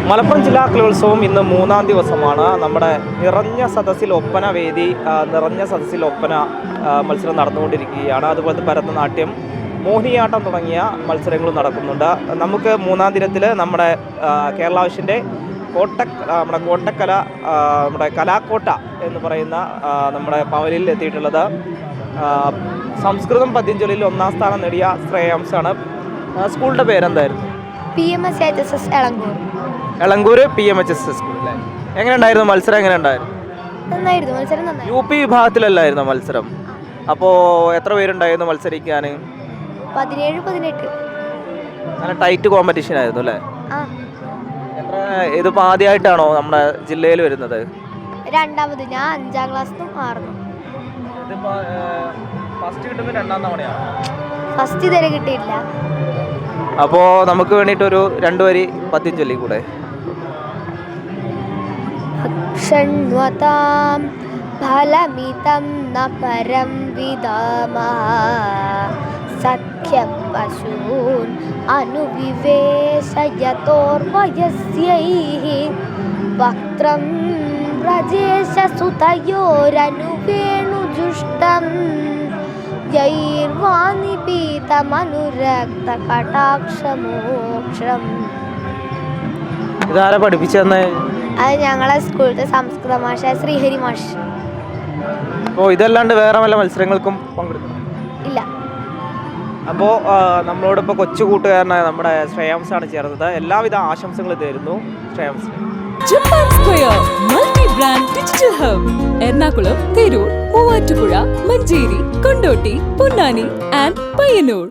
മലപ്പുറം ജില്ലാ കലോത്സവം ഇന്ന് 3-ാം ദിവസമാണ്. നമ്മുടെ നിറഞ്ഞ സദസ്സിൽ ഒപ്പന വേദി, നിറഞ്ഞ സദസ്സിൽ ഒപ്പന മത്സരം നടന്നുകൊണ്ടിരിക്കുകയാണ്. അതുപോലെ ഭരതനാട്യം, മോഹിനിയാട്ടം തുടങ്ങിയ മത്സരങ്ങളും നടക്കുന്നുണ്ട്. നമുക്ക് 3-ാം ദിനത്തിൽ നമ്മുടെ കേരള വിഷൻ്റെ നമ്മുടെ കോട്ടക്കല, നമ്മുടെ കലാക്കോട്ട എന്ന് പറയുന്ന നമ്മുടെ പവലിൽ എത്തിയിട്ടുള്ളത് സംസ്കൃതം പദ്യഞ്ജലിയിൽ 1-ാം സ്ഥാനം നേടിയ ശ്രേയാംസാണ്. സ്കൂളിൻ്റെ പേരെന്തായിരുന്നു? PMSHSS Elankur PMHSS school. എങ്ങനെ ഉണ്ടായിരുന്നു മത്സരം? എങ്ങനെ ഉണ്ടായിരുന്നു? നന്നായിരുന്നു മത്സരം. UP വിഭാഗത്തിലല്ലായിരുന്നു മത്സരം. അപ്പോൾ എത്ര പേരുണ്ടായിരുന്നു മത്സരിക്കാൻ? 17-18. നല്ല ടൈറ്റ് കോമ്പറ്റീഷൻ ആയിരുന്നു അല്ലേ? ഇതിപ്പോൾ ആദ്യമായിട്ടാണോ നമ്മുടെ ജില്ലയിൽ വരുന്നത്? രണ്ടാമത്. ഞാൻ 5-ാം ക്ലാസ്സിലും മാറുന്നു. ഫസ്റ്റ് കിട്ടുന്നത് 2-ാം തവണയാണ്. ഫസ്റ്റ് ഇതുവരെ കിട്ടിയില്ല. അപ്പോൾ നമുക്ക് വേണ്ടിയിട്ടൊരു 2 വരി പദ്യം ചൊല്ലിക്കൂടെ? ക്ഷണ്വതാം ഫലമിതം ന പരം വിദാമഃ സഖ്യം പശൂൻ അനുവിവേശയതോർവയസ്യൈഃ വക്ത്രം വ്രജേശസുതയോരനുവേണുജുഷ്ടം യൈർവാനിപീതമനുരക്തകടാക്ഷമോക്ഷം. ഇതാരാ പഠിപ്പിച്ചെന്ന്? അത് ഞങ്ങളെ സ്കൂളിലെ സംസ്കൃത മാഷ ശ്രീഹരി മാഷ്. അപ്പോൾ ഇതല്ലാണ്ട് വേറെ വല്ല മത്സരങ്ങൾക്കും പങ്കെടുക്കണം? ഇല്ല. അപ്പോൾ നമ്മളോടൊപ്പം കൊച്ചു കൂട്ടുകാരനായ നമ്മുടെ ശ്രേയാംസാണ് ചേർന്നത്. എല്ലാവിധ ആശംസകളും തരുന്നു ശ്രേയാംസിന്. Japan square multi brand digital hub Ernakulam, Tirur, Muvattupuzha, Manjeri, Kondotty, Ponnani and Payyanur.